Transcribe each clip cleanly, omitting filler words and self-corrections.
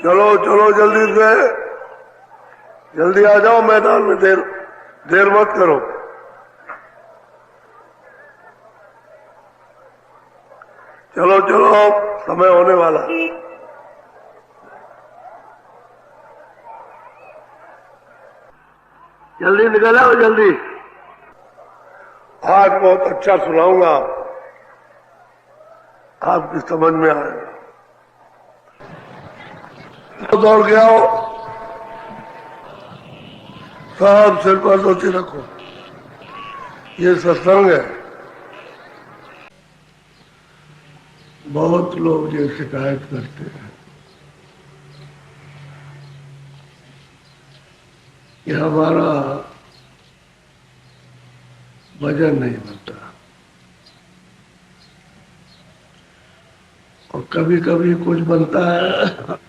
चलो चलो जल्दी से, जल्दी आ जाओ मैदान में, देर मत करो। चलो चलो, समय होने वाला है। जल्दी निकल आओ, जल्दी। आज बहुत अच्छा सुनाऊंगा, आपकी समझ में आएगा। दौड़ के आओ, सब सिर पर धोती रखो, ये सत्संग है। बहुत लोग ये शिकायत करते हैं कि हमारा वजन नहीं बनता, और कभी कभी कुछ बनता है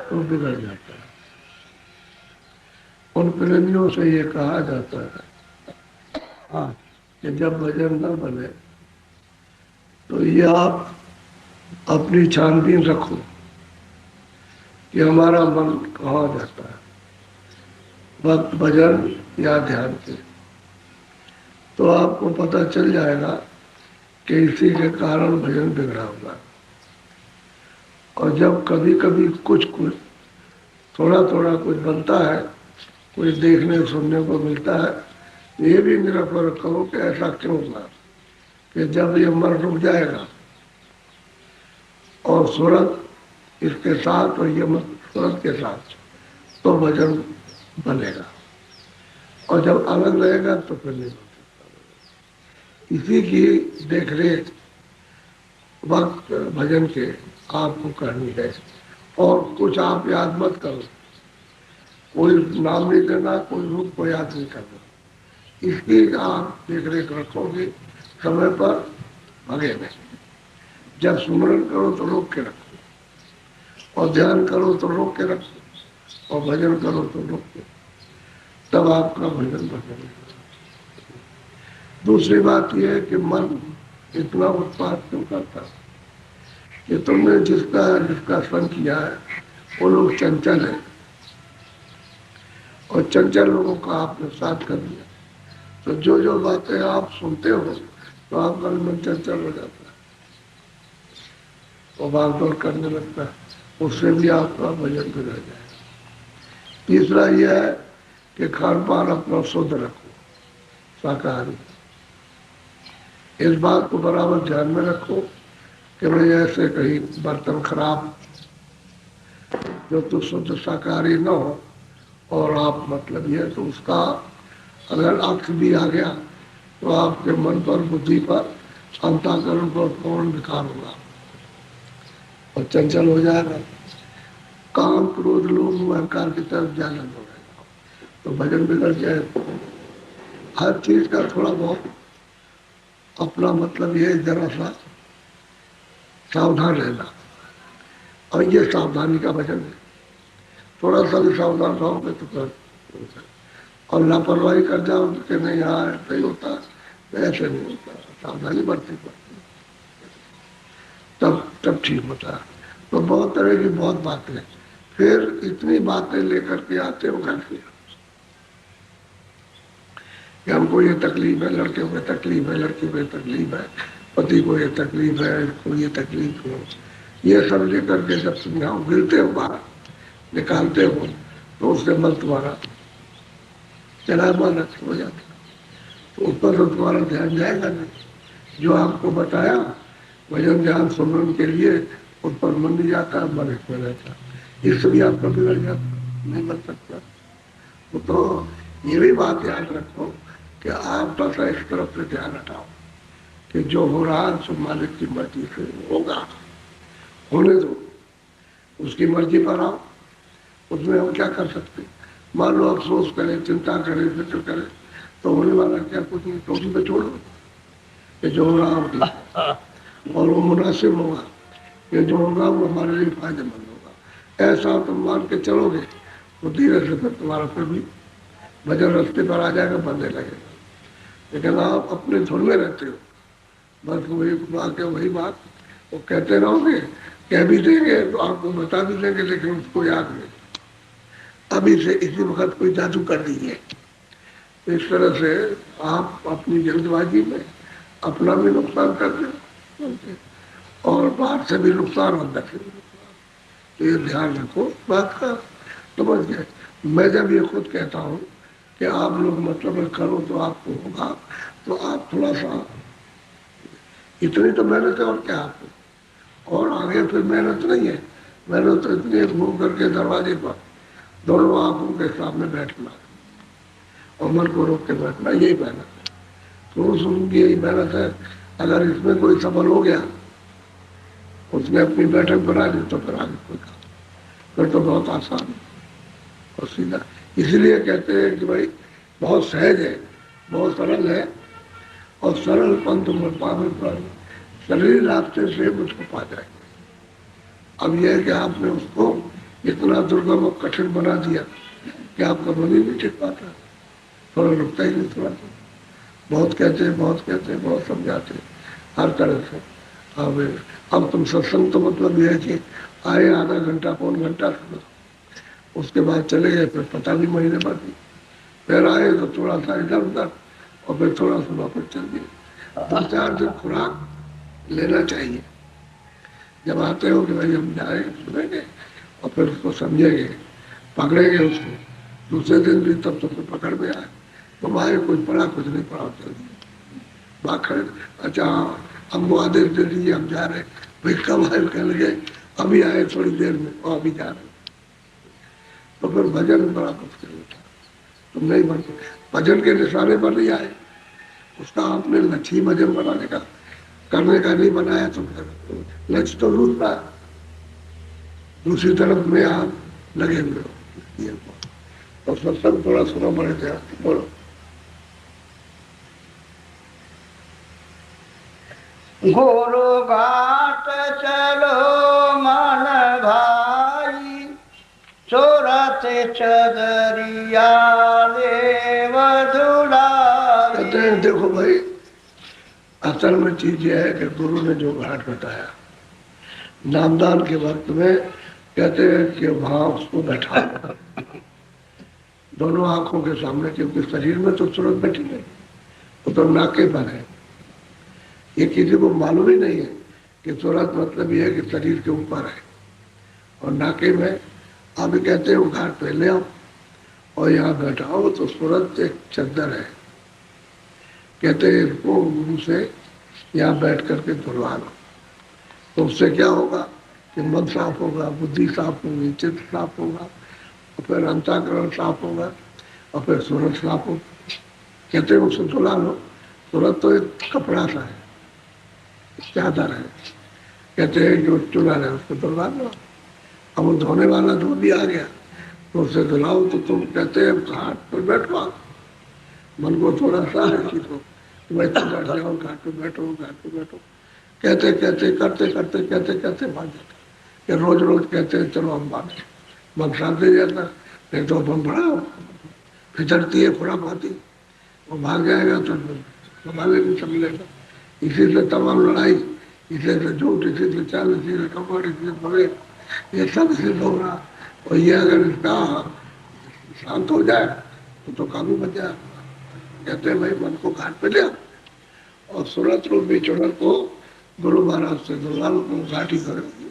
तो बिगड़ जाता है। उन प्रेमियों से ये कहा जाता है कि जब वजन न बने तो ये आप अपनी छानबीन रखो कि हमारा मन कहाँ जाता है, वक्त भजन या ध्यान के, तो आपको पता चल जाएगा कि इसी के कारण भजन बिगड़ा होगा। और जब कभी कभी कुछ थोड़ा थोड़ा कुछ बनता है, कुछ देखने सुनने को मिलता है, ये भी निरंतर करो कि ऐसा क्यों हुआ, कि जब ये मन रुक जाएगा और सूरत इसके साथ और ये मन सूरत के साथ, तो भजन बनेगा। और जब अलग रहेगा तो फिर नहीं बन सकता। इसी की देखरेख वक्त भजन के आपको करनी है। और कुछ आप याद मत करो, कोई नाम नहीं देना, कोई रूप को याद नहीं करना, इसकी आप देखरेख रखोगे समय पर भगे में। जब सुमरन करो तो रोक के रखो, और ध्यान करो तो रोक के रखो, और भजन करो तो रोक के, तब आपका भजन बनेगा। दूसरी बात यह है कि मन इतना उत्पाद क्यों करता है कि तुमने जिसका संग किया है वो लोग चंचल है, और चंचल लोगों का आपने साथ कर दिया, तो जो जो बातें आप सुनते हो तो आपका मन चंचल हो जाता है और भागदौड़ करने लगता है, उससे भी आपका भजन बिगड़ जाएगा। तीसरा यह है कि खान पान अपना शुद्ध रखो, शाकाहारी। इस बात को बराबर ध्यान में रखो कि भाई ऐसे कहीं बर्तन खराब जो तो शुद्ध शाकाहारी न हो, और आप मतलब ये तो उसका अगर अक्ष भी आ गया तो आपके मन पर, बुद्धि पर, अंतःकरण पर पूर्ण विकार होगा और चंचल हो जाएगा। काम, क्रोध, लोभ, अहंकार की तरफ जाना होगा, तो भजन बिगड़ जाए। हर चीज का थोड़ा बहुत अपना मतलब ये जरा सा सावधान रहना, और ये सावधानी का भजन है। थोड़ा सा भी सावधान रहोगे तो कर, और लापरवाही कर जाओ कि नहीं यार ऐसे ही होता, ऐसे नहीं होता, सावधानी बरतनी पड़ती, तब ठीक होता है। तो बहुत तरह की बहुत बातें, फिर इतनी बातें लेकर के आते हो घर से कि हमको ये तकलीफ है, लड़के को तकलीफ है, लड़की को तकलीफ है, पति को ये तकलीफ है, इसको ये तकलीफ हो, ये सब लेकर के जब तुम यहाँ गिरते हो, बाहर निकालते हो, तो उससे मन तुम्हारा चलायमान हो जाता, तो उस पर तो तुम्हारा ध्यान जाएगा नहीं। जो आपको बताया भजन ध्यान सुमरन के लिए, उस पर मन नहीं जाता, मन इसमें रहता, इससे भी आपका बिगड़ जाता, नहीं बन सकता। तो ये भी बात याद रखो कि आप बस इस तरफ से ध्यान हटाओ कि जो हो रहा है सो मालिक की मर्जी से होगा, होने दो, उसकी मर्जी पर आओ, उसमें हम क्या कर सकते। मान लो अफसोस करें, चिंता करें, फिक्र करें, तो होने वाला क्या कुछ नहीं, तो उसी पे छोड़ो कि जो हो रहा होगा और वो मुनासिब होगा, ये जो होगा वो हमारे लिए फायदेमंद होगा। ऐसा तुम मान के चलोगे तो धीरे से फिर तुम्हारा फिर भी भजन रास्ते पर आ जाएगा, बनने लगेगा। लेकिन आप अपने धुन में रहते हो, बस वही बात वो कहते रहोगे, कह भी देंगे तो आपको बता भी देंगे, लेकिन उसको याद नहीं। अभी से इसी वक्त कोई जादू कर दीजिए। तो इस तरह से आप अपनी जल्दबाजी में अपना भी नुकसान करते हैं और बाहर से भी नुकसान अंदर से भी नुकसान। तो ये ध्यान रखो बात का, समझ गए। मैं जब ये खुद कहता हूँ कि आप लोग मतलब करो तो आपको होगा, तो आप थोड़ा सा, इतनी तो मेहनत है और क्या आपको, और आगे फिर मेहनत नहीं है। मेहनत तो इतनी घूम करके दरवाजे पर दोनों आंखों के सामने बैठना और मन को रोक के बैठना, यही मेहनत है। तो उनकी यही मेहनत है। अगर इसमें कोई सफल हो गया, उसने अपनी बैठक बना ली, तो फिर आगे कोई काम, फिर तो बहुत आसान है और सीधा। इसलिए कहते हैं कि भाई बहुत सहज है, बहुत सरल है, और सरल पंथ में पावे पर शरीर रास्ते से मुझको पा जाएंगे। अब यह है कि आपने उसको इतना दुर्गम और कठिन बना दिया कि आपका मन ही नहीं टिक पाता, थोड़ा रुकता ही नहीं थोड़ा सा। बहुत कहते हैं, बहुत कहते हैं, बहुत समझाते हैं हर तरह से। अब तुम सत्संग तो मतलब यह है कि आए आधा घंटा पौन घंटा सुना, उसके बाद चले गए, फिर पता नहीं महीने बाद ही फिर आए तो थोड़ा सा इधर उधर, और फिर थोड़ा सुना, फिर चल दिए। 2-4 दिन खुराक लेना चाहिए। जब आते हो कि भाई हम जाए सुनेंगे और फिर उसको समझेंगे, पकड़ेंगे उसको, दूसरे दिन भी तब तो फिर पकड़ में आए तो भाई कुछ पढ़ा कुछ नहीं पढ़ा, चल दिए बात खड़े। अच्छा हमको आदेश दे दीजिए, हम जा रहे। भाई कब आए, कहने लगे अभी आए थोड़ी देर में, और अभी जा रहे। तो फिर भजन बड़ा मुश्किल होता, तुम नहीं बनते। भजन के निशाने पर नहीं आए, उसका आपने लक्ष्य भजन बनाने का करने का नहीं बनाया, तो लक्ष्य तो दूसरा, दूसरी तरफ में आप लगे हुए हो। तो सत्संग थोड़ा सुना पड़े थे। बोलो। गुरु घाट चलो मन भाई, सूरत चदरिया देव धुलाई। कहते हैं देखो भाई, असल में चीज यह है कि गुरु ने जो घाट बताया नामदान के वक्त में, कहते हैं कि वहां उसको बैठा दोनों आंखों के सामने, क्योंकि शरीर में तो सूरत बैठी नहीं, वो तो नाके पर है। ये किसी को मालूम ही नहीं है कि सूरत मतलब ये है कि शरीर के ऊपर है और नाके में। आप कहते हैं वो घाट पे ले आओ और यहाँ बैठाओ, तो सूरत एक चद्दर है। कहते हैं इसको गुरु से यहाँ बैठ करके धुलवा लो, तो उससे क्या होगा कि मन साफ होगा, बुद्धि साफ होगी, चित्त साफ होगा, और फिर अंतःकरण साफ होगा, और फिर सूरत साफ होगा। कहते हैं उससे धुला लो। सूरत तो एक कपड़ा सा है, चादर है। कहते हैं जो चुला है उसको धुलवा लो। अब वो धोने वाला धो भी आ गया, तो उससे धुलाओ। तो तुम कहते हैं घाट पर बैठो, मन को थोड़ा सा सीखो, बैठ जाओ, घाट पे बैठो, घाट पे बैठो। कहते कहते करते करते कहते कहते भाग जाता। कि रोज रोज कहते हैं चलो हम भागे, मन शांत नहीं जाता, नहीं तो अपन बड़ा फिसलती है खुरा पाती, वो भाग जाएगा तो संभाले नहीं समझेगा। इसी से तमाम लड़ाई, इसी से झूठ, इसी से चाल, इसी से कपड़, इसी से भगे, ये सब सिद्ध हो रहा। और ये अगर इसका शांत हो जाए तो काबू बच जाए। कहते हैं भाई मन को घाट पे ले और सूरत रूपी चुनर को गुरु महाराज से दुलाल को घाटी करेंगे।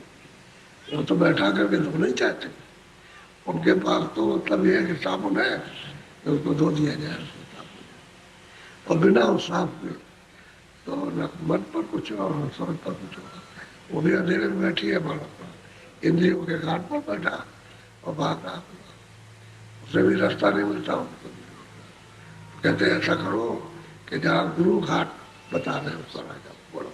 वो तो बैठा करके धो नहीं चाहते, उनके पास तो मतलब ये है कि साबुन है तो उसको धो दिया जाए, और बिना उस साफ के तो न मन पर कुछ और न सूरत पर कुछ और। वो भी अंधेरे में बैठी है, मानो इंद्रियों के घाट पर बैठा और भागा, उसे भी रास्ता नहीं मिलता उनको। कहते हैं ऐसा करो कि जहाँ गुरु घाट बता रहे उस पर आ जाओ। बोलो।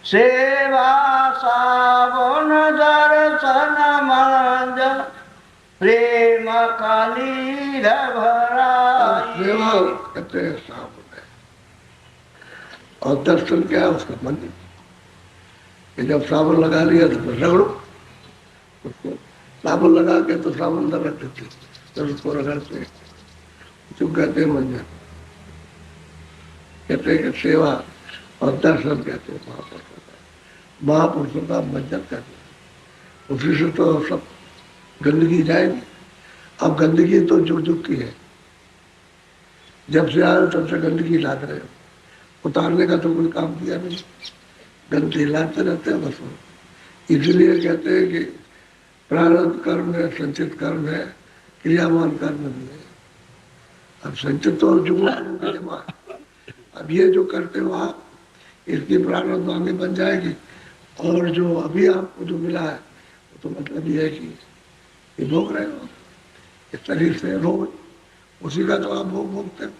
सेवा साबुन दर्शन मंज, प्रेम कलील भराई। सेवा कहते हैं साबुन है, और दर्शन क्या है उसका मन। कि जब साबुन लगा लिया तो फिर रगड़ो उसको, साबुन लगा के तो साबुन लगा देते, जब उसको रगड़ते जो कहते हैं मंजन। कहते हैं कि सेवा और दर्शन कहते हैं महापुरुष। महापुरुषों का मंजन करना, उसी से तो सब गंदगी जाएगी। अब गंदगी तो जुग जुग की है, जब से आए तब से गंदगी लाद रहे हो, उतारने का तो कोई काम किया नहीं, गंदगी लाते रहते हैं बस। इसलिए कहते हैं कि प्रारब्ध कर्म है, संचित कर्म है, क्रियामान कर्म नहीं है। अब संचित तो जुगों के जमा है। अब ये जो करते हो आप, इसकी प्रारब्ध आगे बन जाएगी, और जो अभी आपको जो मिला है वो तो मतलब ये है कि ये भोग रहे हो इस शरीर से रोज, उसी का तो आप भोग भोगते हो,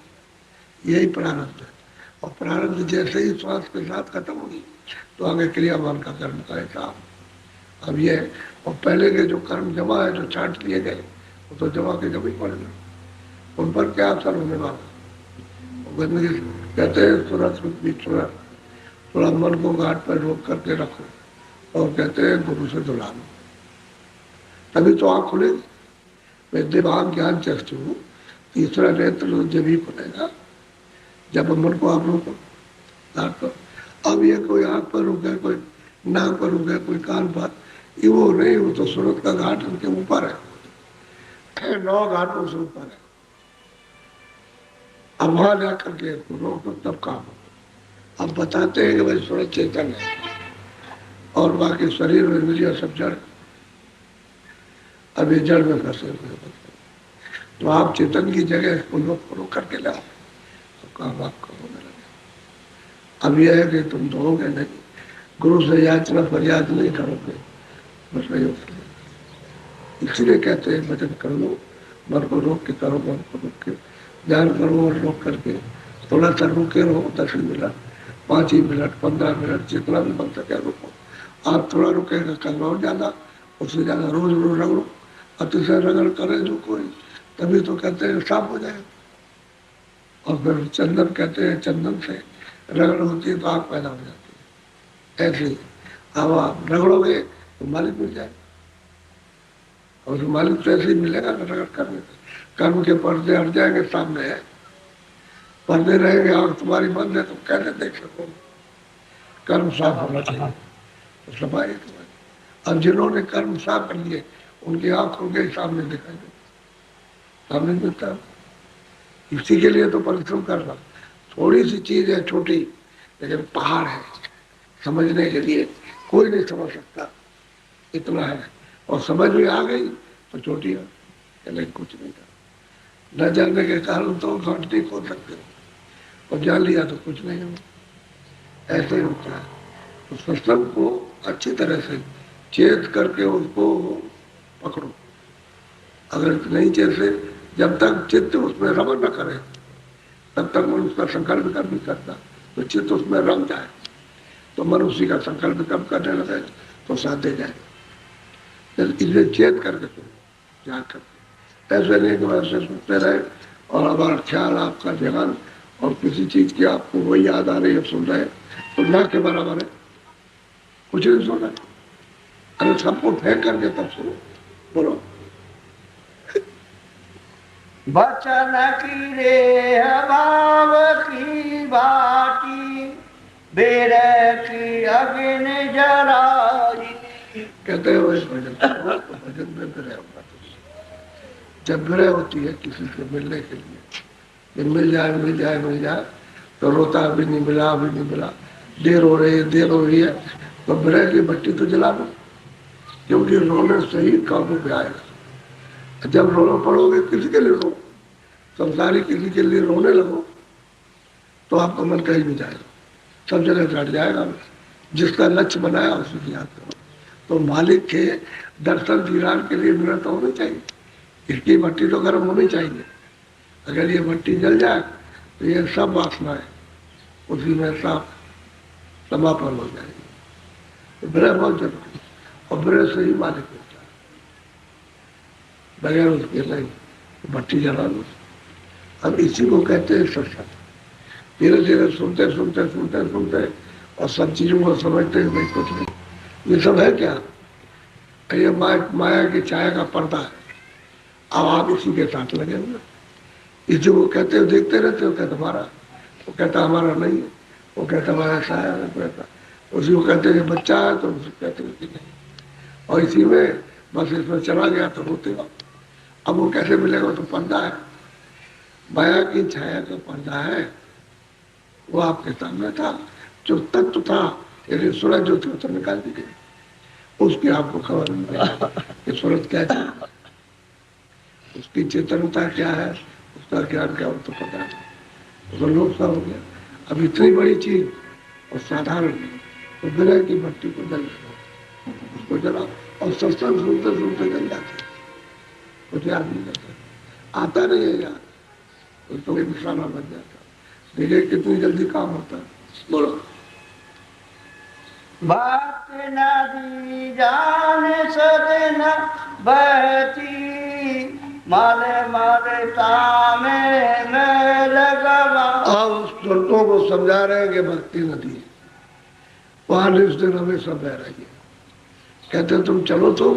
यही प्रारब्ध है। और प्रारब्ध जैसे ही श्वास के साथ खत्म होगी तो आगे क्रियामान का कर्म का हिसाब। अब ये और पहले के जो कर्म जमा है, जो छाट लिए गए, वो तो जमा के जमा ही पड़ेगा, उन पर क्या असर होने वाला। गंदगी कहते हैं सूरत भी सूरत, थोड़ा मन को घाट पर रोक करके रखो, और कहते हैं गुरु से धुला लो, तभी तो आँख खुलेगी। दिमाग ज्ञान चक्षु, तीसरा नेत्र जब ही खुलेगा जब मन को आप रोको घाट पर। अब ये कोई आँख पर रुके, कोई नाक पर रुके, कोई कान पर, ये वो नहीं, वो तो सूरत का घाट उनके ऊपर है, 9 घाटों से ऊपर है। अब वहां जाकर के रोको तब काम हो। अब बताते हैं कि भाई सूरत चेतन है और बाकी शरीर में इंद्रिया सब जड़, अब ये जड़ में फंसे हुए, तो आप चेतन की जगह इसको रोक करके लाओ तो काम आपका होने लगे। अब यह है कि तुम दोगे नहीं, गुरु से याचना फरियाद नहीं करोगे, बस नहीं हो। इसलिए कहते हैं भजन कर लो, मन को रोक के करो, मन को रोक के ध्यान करो, और रोक करके थोड़ा सा रुके रहो, 10 मिनट, 5 ही मिनट, 15 मिनट, जितना भी बन सके रुको। आप थोड़ा रुकेगा कल और ज्यादा, उससे ज्यादा रोज रोज रगड़ो, अतिशय रगड़ करे जो कोई, तभी तो कहते हैं साफ हो जाए। और फिर चंदन कहते हैं, चंदन से रगड़ होती है तो आग पैदा हो जाती है। ऐसे ही अब आप रगड़ोगे तो मालिक मिल जाए, और मालिक तो ऐसे ही मिलेगा रगड़ करने से। कर्म के पर्दे हट जाएंगे, सामने है, पर्दे रहेंगे, आंख तुम्हारी बंद है तो कैसे देख सकोगे। कर्म साफ होना चाहिए तो सफाई तुम्हारी। अब जिन्होंने कर्म साफ कर लिए उनकी आंख खुल गई, सामने दिखाई दे, सामने दिखता। इसी के लिए तो परिश्रम करना। थोड़ी सी चीज है छोटी, लेकिन पहाड़ है, समझने के लिए कोई नहीं समझ सकता, इतना है। और समझ में आ गई तो छोटी है, लेकिन कुछ नहीं था। न जानने के कारण तो घाट नहीं खोल सकते हो, और जान लिया तो कुछ नहीं हो। ऐसे ही होता है। तो सत्संग को अच्छी तरह से चेत करके उसको पकड़ो। अगर नहीं जैसे जब तक चित्त उसमें रमन न करे तब तक मन उसका संकल्प कर्म नहीं करता। तो चित्त उसमें रम जाए तो मन उसी का संकल्प कर्म करने लगे तो साथ दे जाए। इसलिए चेत करके सुनो, जान करके, ऐसे नहीं कि वैसे सुनते रहे और हमारा ख्याल आपका ध्यान और किसी चीज की आपको वही याद आ रही है, सुन रहे तो ना के बराबर है, कुछ नहीं सुन रहे। अरे सबको फेंक करके तब सुनो, बोलो। बचन की रे भाव की बाटी, बेर की अग्नि जराई। कहते हो इस भजन तो भजन में विरह होगा। जब विरह होती है किसी से मिलने के लिए, जब मिल जाए मिल जाए मिल जाए तो रोता अभी नहीं मिला, अभी नहीं मिला, देर हो रही है, देर हो रही है, तो विरह की भट्टी तो जला दो, क्योंकि रोने से ही काबू पे आएगा। जब रोना पड़ोगे किसी के लिए रो, संसारी किसी के लिए रोने लगो तो आपका मन कहीं भी जाएगा, सब जगह चढ़ जाएगा। जिसका लक्ष्य बनाया उसी की याद करो। तो मालिक के दर्शन दीदार के लिए मिलना तो होनी चाहिए, इसकी भट्टी तो गर्म होनी चाहिए। अगर ये भट्टी जल जाए तो ये सब वासनाएं उसी में सब समापन हो जाएगी। तो विरह बहुत जरूरी, और विरह से ही मालिक होता है, बगैर उसके नहीं। तो भट्टी जला लो। अब इसी को कहते हैं सत्संग। धीरे धीरे सुनते सुनते सुनते सुनते और सब चीजों को समझते हैं भाई कुछ नहीं, ये सब है क्या, ये माया की छाया का पर्दा है। अब आप इसी के साथ लगे हुए, इसी को कहते हो, देखते रहते हो, कहते हमारा, वो कहता हमारा नहीं है, वो कहता हमारा ऐसा है, कहता उसी को कहते हैं बच्चा है, तो उसे कहते हैं कि नहीं। और इसी में बस इसमें चला गया तो रोते रहो। अब वो कैसे मिलेगा? तो पर्दा है, माया की छाया का पर्दा है, वो आपके सामने था। जो तत्व था, यदि सूरज जो थे तो निकाल दी गई, उसकी आपको खबर नहीं कि सूरज क्या है, उसकी चेतनता क्या है, उसका ज्ञान क्या हो तो पता नहीं। तो लोग सा हो गया। अब इतनी बड़ी चीज और साधारण, तो बिना की भट्टी को जल उसको जलाओ, और सत्संग सुनते सुनते जल जाते, कुछ याद नहीं करता, आता नहीं है यार, तो निशाना बन जाता। देखिए कितनी जल्दी काम होता है। बोलो। बात नदी जाने सदन बहती, माले माले तामे में लगवा। आप संतों को समझा रहे हैं कि भक्ति नदी है, वहां दिन हमेशा बह रही है। कहते तुम चलो तो,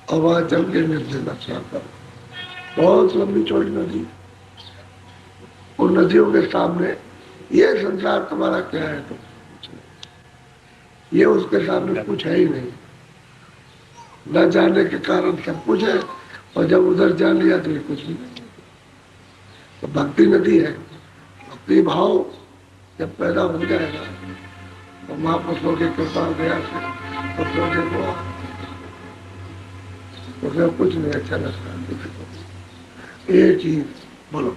और वहां चल के निर्जन रक्षा करो। बहुत लंबी चौड़ी नदी, उन नदियों के सामने ये संसार तुम्हारा क्या है? तो ये उसके सामने कुछ है ही नहीं। न जाने के कारण सब कुछ है, और जब उधर जान लिया तो ये कुछ भी नहीं। तो भक्ति नदी है। भक्ति भाव जब पैदा हो जाएगा तो महापुरुषों की कृपा दया से तो देखो उसमें कुछ नहीं अच्छा लगता। एक चीज बोलो,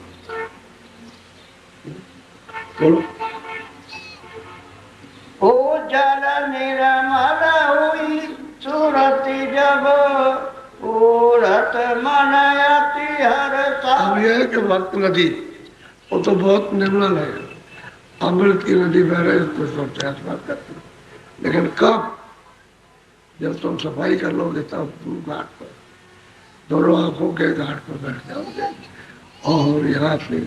बोलो। ओ जल निर्मल हुई सूरत जब, पूरत मन अति हर्षा। अब यह है कि भक्त नदी वो तो बहुत निर्मल है, अमृत की नदी बह रही है, उसको सब प्रयास करते, लेकिन कब? जब तुम सफाई कर लोगे तब तुम घाट पर, दोनों आंखों के घाट पर बैठ जाओगे, और यहाँ से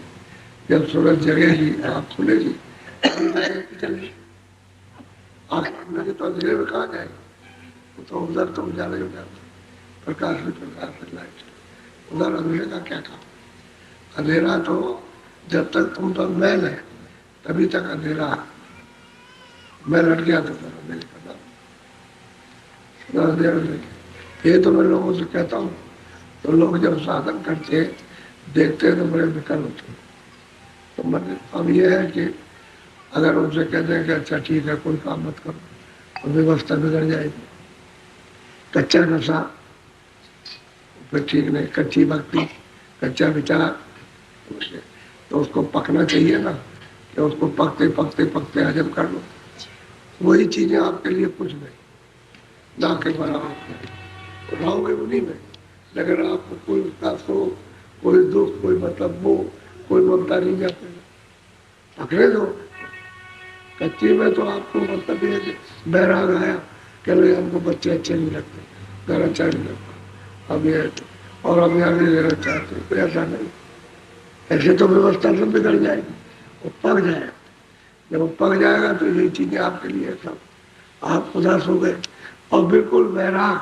जब सूरज जगेगी, आँख खुलेगी, आँख खुलने तो अंधेरे में कहाँ जाएगी? तो उधर तो उजाले हो जाते, प्रकाश में लाइट, उधर अंधेरे का क्या काम? अंधेरा तो जब तक तुम तो मैल है तभी तक अंधेरा, मैल हट गया तो अंधेरे का नाम। ये तो मैं लोगों से कहता हूँ, तो लोग जब साधन करते हैं देखते हैं तो बड़े विकल होते हैं। तो मतलब अब ये है कि अगर उनसे कहते हैं कि अच्छा ठीक है कोई काम मत करो, तो व्यवस्था बिगड़ जाएगी। कच्चा नशा फिर ठीक नहीं, कच्ची भक्ति, कच्चा विचार, तो उसको पकना चाहिए ना, कि उसको पकते पकते पकते हजम कर लो। वही चीजें आपके लिए कुछ नहीं, ना के बराबर रहोगे उन्हीं में। लेकिन आपको कोई उसका शोक, कोई दुख, कोई मतलब वो, कोई ममता नहीं जाते, पकड़े दो। कच्ची में तो आपको मतलब ये बैराग आया, कह लो हमको बच्चे अच्छे नहीं लगते, घर अच्छा नहीं लगता, अब ये और हम आगे लेना चाहते, कोई ऐसा नहीं। ऐसे तो व्यवस्था सब बिगड़ जाएगी, वो पक जाएगा। जब वो पक जाएगा तो यही चीजें आपके लिए सब, आप उदास हो गए और बिल्कुल वैराग,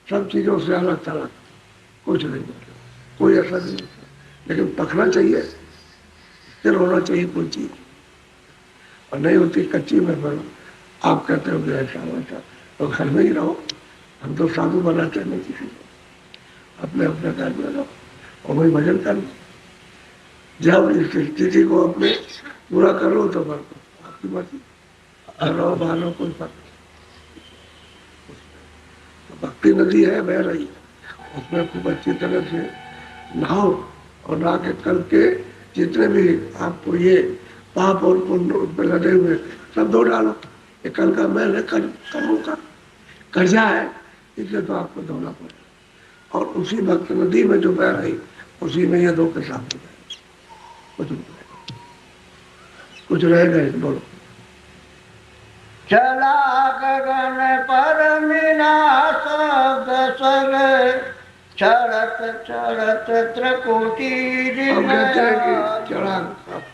सब चीजों से अलग थलग, कुछ नहीं, कोई ऐसा नहीं। लेकिन पकना चाहिए, स्थिर होना चाहिए कोई चीज, और नहीं होती कच्ची में बनो। आप कहते हो कि ऐसा वैसा, तो घर में ही रहो। हम तो साधु बनाते नहीं किसी को, अपने अपने घर में रहो और वही भजन कर लो। जब इस स्थिति को अपने पूरा करो तो आपकी मर्जी, रहो बालो कोई फर्क नहीं। तो भक्ति नदी है, बह रही है, उसमें खूब अच्छी तरह से नहाओ, और नहा के कल के जितने भी आपको ये पाप और पुण्य उसमें लगे हुए सब धो डालो। ये कल का मैल है, कर्मों का कर्जा है, इसलिए तो आपको धोना पड़ेगा। और उसी भक्त नदी में जो बह रही, उसी में ये धो के साफ हो जाए। कुछ रहेगा, बोलो। चला गगन पर मिला शब्द सग, चढ़त चढ़त त्रिकुटी। अब कहते हैं कि चढ़ा,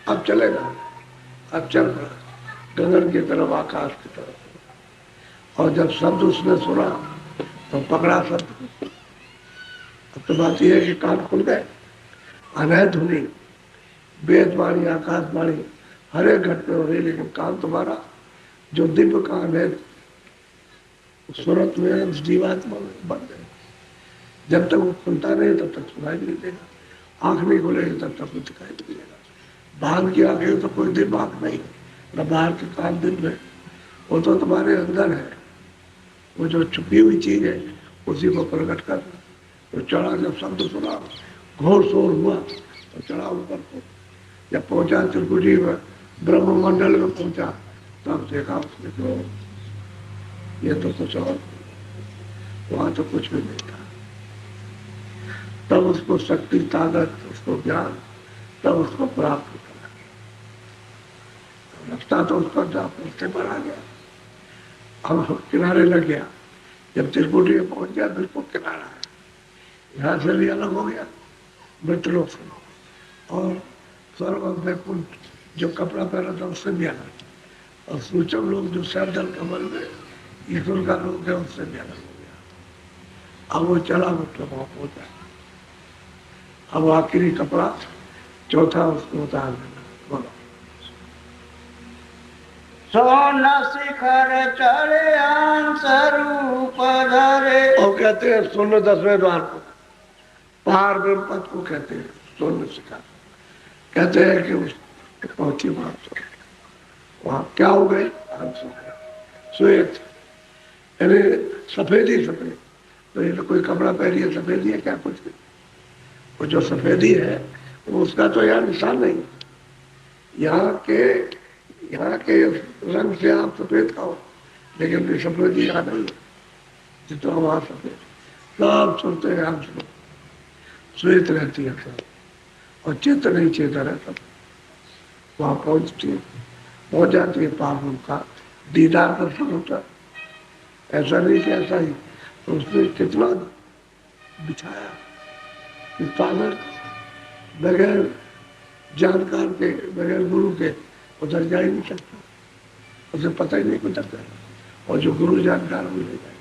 अब चलेगा, अब चल पड़ा गगन की तरफ, आकाश की तरफ। और जब शब्द उसने सुना तो पकड़ा शब्द। अब तो बात यह है कि कान खुल गए, अनहद धुनी, वेदवाणी, आकाशवाणी हर एक घट में हो रही, लेकिन कान तुम्हारा जो दिव्य कान है सूरत में जीवात्मा में बंद है। जब तक वो खुलता नहीं तब तक सुनाई नहीं देगा, आंख नहीं खुलेगी तब तक कुछ दिखाई नहीं देगा। बाहर की आंखें तो कोई दिमाग नहीं, न बाहर के काम दिन में, वो तो तुम्हारे अंदर है। वो जो छुपी हुई चीज है उसी को प्रकट कर। तो चढ़ा, जब शब्द सुना, घोर शोर हुआ तो चढ़ा ऊपर को। जब पहुंचा त्रिकुटी में, ब्रह्म मंडल में पहुंचा, तब देखा उसने तो ये तो कुछ और, वहां तो कुछ भी नहीं था। तब उसको शक्ति, ताकत, उसको ज्ञान, तब उसको प्राप्त करा। रास्ता तो उसका रास्ते पर आ गया, अब किनारे लग गया। जब त्रिकुटी में पहुंच गया बिल्कुल किनारा है, यहाँ से भी अलग हो गया मृतलोक से, और स्वर्ग और वैकुंठ जो कपड़ा पहना था उससे भी अलग, और सूचम लोग जो सैदल कमल में ईश्वर का लोग है उससे भी अलग हो गया। अब वो चला, मतलब वहां पहुंचा। अब आखिरी कपड़ा चौथा उसको उतार देना। बोलो। सोन शिखर चढ़े अंश रूप धरे। और कहते हैं सोने 10वें द्वार को, पार ब्रह्म पद को कहते हैं सोने शिखर। कहते हैं कि उस पहुंची वहां क्या हो गए, श्वेत, यानी सफेद ही सफेद। तो ये तो कोई कपड़ा पहनी है, सफेदी है क्या? कुछ नहीं। वो जो सफेदी है वो उसका तो यहाँ निशान नहीं। यहाँ के रंग से आप सफेद खाओ, लेकिन ये सफेदी यहाँ नहीं, जितना वहां सफेद। सब सुनते हैं हम सुनो, श्वेत रहती है सब, और चित्त नहीं चेता रहता। वहां पहुंच जाती है, पाप का दीदार दर्शन होता। ऐसा नहीं कि ऐसा ही, तो उसने कितना बिछाया कि पागल बगैर जानकार के, बगैर गुरु के उधर जा ही नहीं सकता, उसे पता ही नहीं कुछ करता। और जो गुरु जानकार मिले जाए,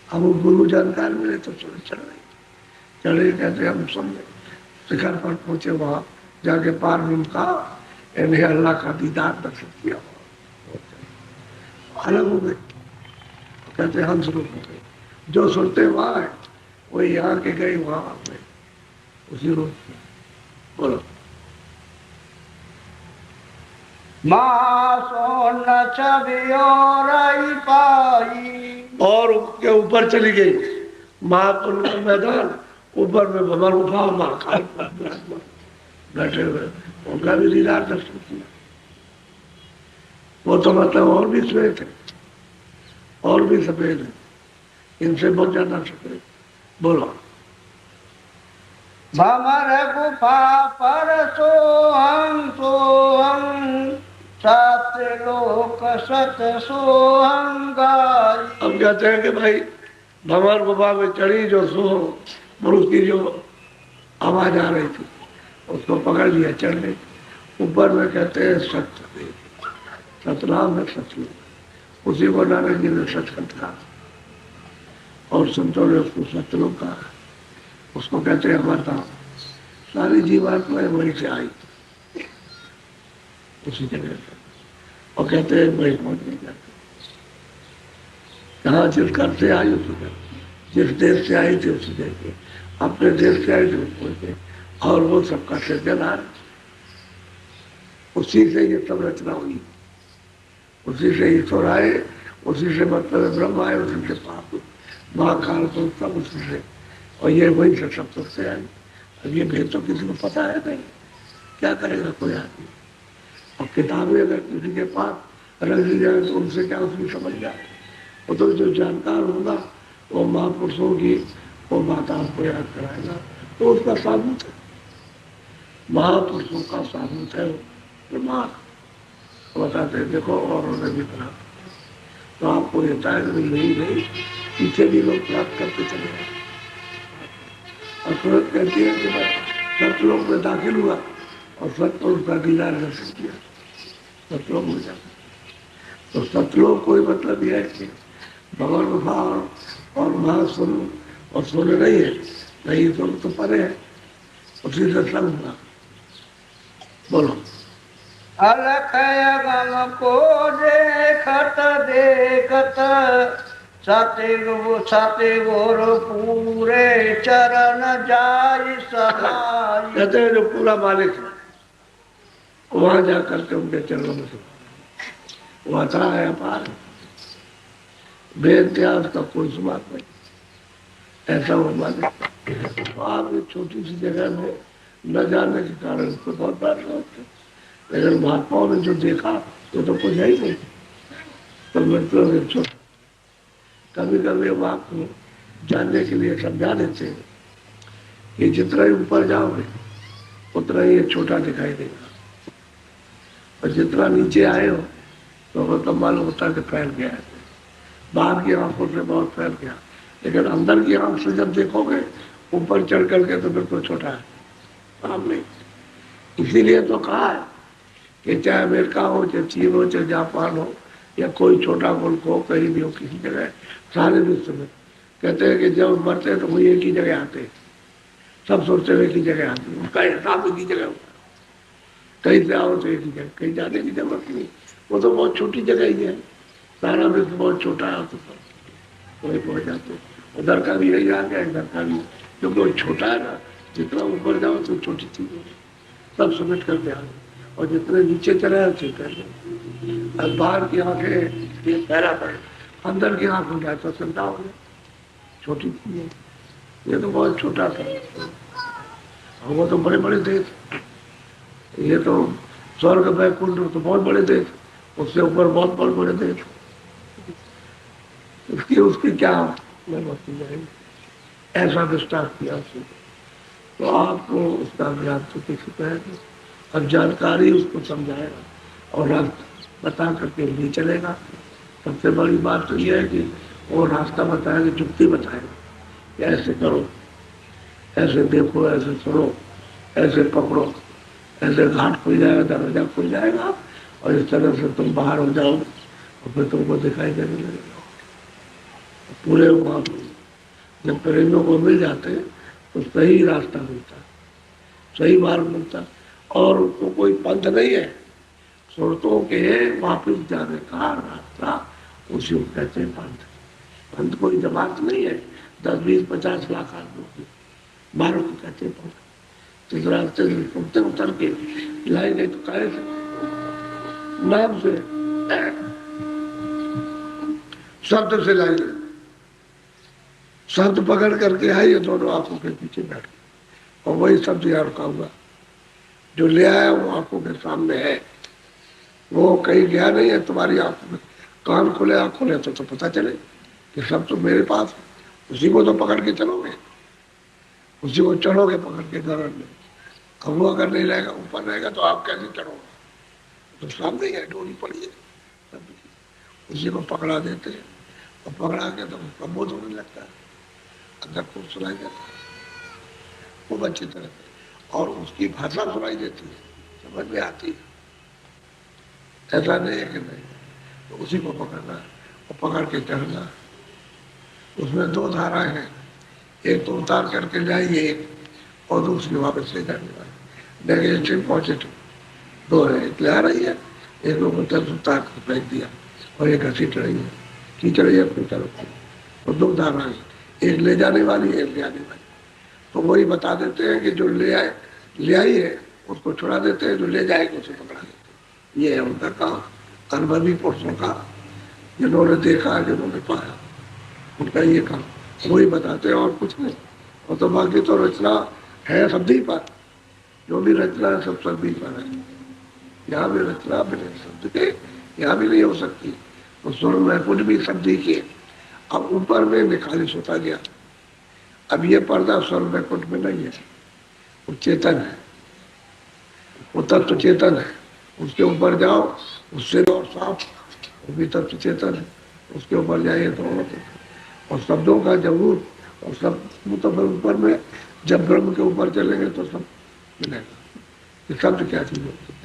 अब वो गुरु जानकार मिले तो चढ़ चढ़े, कहते हम समझे शिखर पर पहुंचे, वहां जाके पार उनका इन्हें अल्लाह का दीदार दर्शन किया, अलग हो गए। कहते हंस रूप हो गए, जो सुनते वहां है वही यहाँ के गए वहां आ गए उसी रूप में। बोलो। माँ सोन छवि और पाई, और उसके ऊपर चली गई महाकुंड का मैदान, ऊपर में भवन गुफा महाकाल बैठे हुए, उनका भी दीदार दर्शन किया। वो तो मतलब और भी श्वेत है, और भी सफेद है, इनसे बहुत ज्यादा सफेद। बोलो। भमर गुफा पर सोहम सत्य लोक सत सोहम गाई। अब कहते हैं कि भाई भंवर गुफा में चढ़ी जो सोहम पुरुष की जो आवाज आ रही थी, उसको पकड़ लिया, चढ़ गई। ऊपर में कहते हैं सत्य, सतनाम है सतलोक, उसी को नानक जी ने सचखंड कहा, और संतों ने उसको सतलोक कहा। उसको कहते हैं अमरधाम। सारी जीवात्माएं वहीं से आई, उसी जगह से, और कहते हैं वहीं पहुंच नहीं जाते। कहाँ जिस घर से आई उसी घर, जिस देश से आई थी उसी देश, अपने देश से आई थी उस पहुंच गए, और वो सबका सृजनहार, उसी से ये सब रचना हुई, उसी से ईश्वर आए, उसी से मतलब ब्रह्म आए, उसी से पाप महाकाल को सब उसी से, और ये वही से सब से आए। अब ये भेद तो किसी को पता है नहीं, क्या करेगा कोई आदमी। और किताबें अगर किसी के पास रख दी जाए तो उनसे क्या उसकी समझ जाए। वो तो जो जानकार होगा वो महापुरुषों की वो बात आपको याद कराएगा, तो उसका साबुत है, महापुरुषों का साबुत है वो प्रमाण। बताते देखो और उन्हें भी प्राप्त, तो आपको ये टाइम नहीं पीछे भी लोग प्राप्त करते चले गए। और सूरत कहती है कि मैं सतलोक में दाखिल हुआ और सतलोक का दीदार दर्शन किया, सतलोक में जाकर। तो सतलोक कोई मतलब यह है कि भगवान गुफा और महासुन और सोने नहीं है, नहीं तो परे है, उसी से संग हुआ। बोलो। अलख अगम को देखत देखत सतगुर पूरे चरण जाय समाई। कहते हैं जो पूरा मालिक है वहां जाकर के उनके चरणों में समाई। वो अथाह है, अपार है, बेइतिहास का कोई समाप्त नहीं, ऐसा वो मालिक। तो आप एक छोटी सी जगह में न जाने के कारण उसको बहुत बार सोचते, लेकिन महात्माओं ने जो देखा वो तो कुछ है ही नहीं। तो मतलब छोटा, कभी कभी हम आपको जानने के लिए समझा देते हैं कि जितना ही ऊपर जाओगे उतना ही ये छोटा दिखाई देगा, और जितना नीचे आए हो तो मतलब मालूम होता है कि फैल गया है। बाहर की आंखों से बहुत फैल गया, लेकिन अंदर की आंख से जब देखोगे ऊपर चढ़ करके तो बिल्कुल छोटा है, सामने। इसीलिए तो कहा है कि चाहे अमेरिका हो, चाहे चीन हो, चाहे जापान हो, या कोई छोटा मुल्क हो, कहीं भी हो, किसी जगह, सारे विश्व में कहते हैं कि जब मरते हैं तो वो एक ही जगह आते हैं, सब सोचते हुए एक ही जगह आते हैं, उनका हिसाब एक ही जगह होता है। कहीं से आओ तो एक ही जगह, कहीं जाने की जरूरत नहीं, वो तो बहुत छोटी जगह ही है, सारा विश्व बहुत छोटा है, तो सब वही पहुंच जाते हैं। उधर का भी यही आ गया, इधर का भी, क्योंकि वो छोटा है ना, जितना ऊपर जाओ तो छोटी चीज है, सब समेट करके आ गए, और जितने नीचे चले आए उसे कर। अब बाहर की आंखें ये पहला पड़े, अंदर की आंख हो जाए तो चिंता हो जाए, छोटी चीज है, ये तो बहुत छोटा था। और वो तो बड़े बड़े देश, ये तो स्वर्ग वैकुंठ तो बहुत बड़े देश, उससे ऊपर बहुत बड़े बड़े देश, उसकी क्या होती जाएगी, ऐसा विस्तार किया उसने। तो आपको उसका ज्ञान तो किसी कहेगा, अब जानकारी उसको समझाएगा और रास्ता बता करके नहीं चलेगा। सबसे बड़ी बात तो यह है कि वो रास्ता बताएगा, जुक्ति बताएगा कि ऐसे करो, ऐसे देखो, ऐसे सुनो, ऐसे पकड़ो, ऐसे घाट खुल जाएगा, दरवाजा खुल जाएगा, और इस तरह से तुम बाहर हो जाओ और फिर तुमको दिखाई देने लगेगा पूरे वहां। जब प्रेमियों को मिल जाते हैं तो सही रास्ता मिलता है, सही मार्ग मिलता है, और उसको कोई पंथ नहीं है, सुरतों के वापिस जाने का रास्ता उसी को कहते हैं पंथ। पंथ कोई जमात नहीं है 10-20-50 लाख आदमियों की, मार्ग को कहते हैं पंथ। तो रास्ते से उतर के लाएंगे तो कहे नाम से, शब्द से लाएंगे, शब्द पकड़ करके आइए, दोनों आंखों के पीछे बैठ गए, और वही शब्द यहाँ रुका हुआ, जो ले आया वो आंखों के सामने है, वो कहीं गया नहीं है। तुम्हारी आंखों में कान खुले, आंख खुले तो पता चले कि सब तो मेरे पास है, उसी को तो पकड़ के चलोगे, उसी को चढ़ोगे पकड़ के गरण में। अब वो अगर नहीं रहेगा, ऊपर रहेगा तो आप कैसे चढ़ोगे, तो सामने है, डोरी पड़ी है, उसी को पकड़ा देते हैं, और पकड़ा के तो उसका बोध होने लगता है, अंदर को सुनाई देता है खूब अच्छी तरह से, और उसकी भाषा सुनाई देती है, समझ में आती है। ऐसा नहीं है कि नहीं, तो उसी को पकड़ना और पकड़ के चढ़ना। उसमें 2 धाराएं हैं, एक तो उतार करके जाएंगे, एक और दूसरी वापस ले जाने वाली, नेगेटिव पॉजिटिव 2 है। एक ले आ रही है, एक लोग तरफ उतार कर फेंक दिया, और एक घसीट रही है, खींच रही है अपनी तरफ, और 2 धाराएं, एक ले जाने वाली, एक ले आने वाली। तो वही बता देते हैं कि जो ले आई है उसको छुड़ा देते हैं, जो ले जाएगा उसे पकड़ा देते हैं। ये है उनका काम, अनुभवी पुरुषों का, जिन्होंने देखा, जिन्होंने पाया, उनका ये काम वही बताते हैं और कुछ नहीं। और तो बाकी तो रचना है शब्दी पर, जो भी रचना है सब शब्दी पर है। यहाँ भी रचना बिना शब्द के यहाँ भी नहीं हो सकती। तो स्वर्ग वैकुंठ भी शब्दी के, अब ऊपर में निखालिश होता गया। अब ये पर्दा स्वर्ग वैकुंठ में नहीं है, वो चेतन है, वो तत्व चेतन है। उसके ऊपर जाओ, उससे और साफ, वो भी तत्व चेतन है, उसके ऊपर जाइए तो और शब्दों का जरूर, और सब तो ऊपर में जब ब्रह्म के ऊपर चलेंगे तो सब मिलेगा। ये शब्द क्या चीज होती है,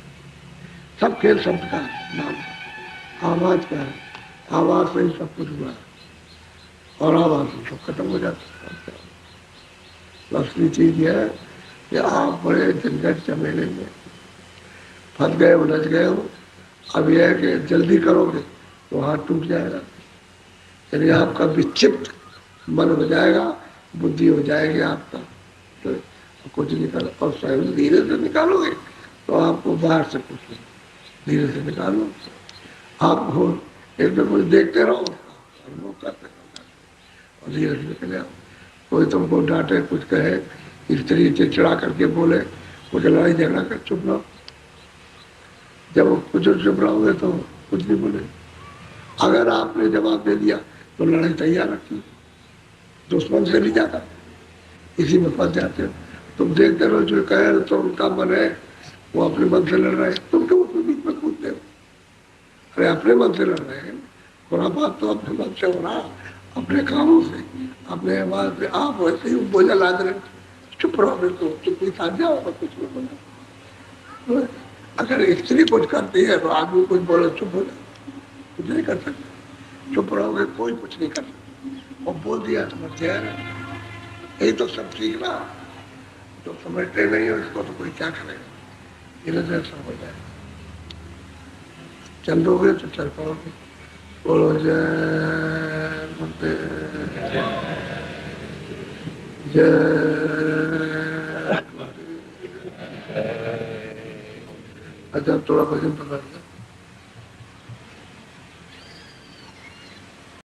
सब खेल शब्द का नाम, आवाज का है, आवाज से ही सब कुछ हुआ है, और आवाज से सब खत्म हो जाता है। असली चीज यह है कि आप बड़े झंझट झमेले में फंस गए, उलझ गए हो। अब यह है कि जल्दी करोगे तो हाथ टूट जाएगा, यानी आपका विक्षिप्त मन हो जाएगा, बुद्धि हो जाएगी आपका, तो कुछ निकालो। और स्वयं धीरे से निकालोगे तो आपको बाहर से कुछ नहीं, धीरे से निकालो। आप हो एक तो कुछ देखते रहो, अनुभव करते रहो और धीरे से निकले आओ। कोई तुमको डांटे, कुछ कहे, स्त्री चिड़चिड़ा करके बोले, कुछ लड़ाई झगड़ा कर, चुप रहो। जब वो कुछ चुप रहोगे तो कुछ नहीं बोले। अगर आपने जवाब दे दिया तो लड़ाई तैयार रखी, दुश्मन से नहीं जाता, इसी में फंस जाते हो। तुम देखते रहो, जो कहे तो उनका मन है, वो अपने मन से लड़ रहे हैं, तुम क्यों उसके बीच में कूदते हो? अरे अपने मन से लड़ रहे हैं, थोड़ा बात तो अपने मन से हो रहा, अपने कामों से, अपने आवाज से। आप वैसे ही बोझा लाद रहे, चुप रहो, तो चुप ही साथ जाओ, कुछ नहीं बोला। अगर स्त्री कुछ करती है तो आदमी कुछ बोले, चुप हो जाए, कुछ नहीं कर सकते। चुप रहोगे कोई कुछ नहीं कर सकता, और बोल दिया तो मत जहर है। यही तो सब सीखना, तो समझते नहीं हो इसको तो कोई क्या करेगा, धीरे धीरे सब हो जाए। चल दोगे तो चल पाओगे। बोलो जय गुरुदेव, जय। अच्छा थोड़ा भजन पकड़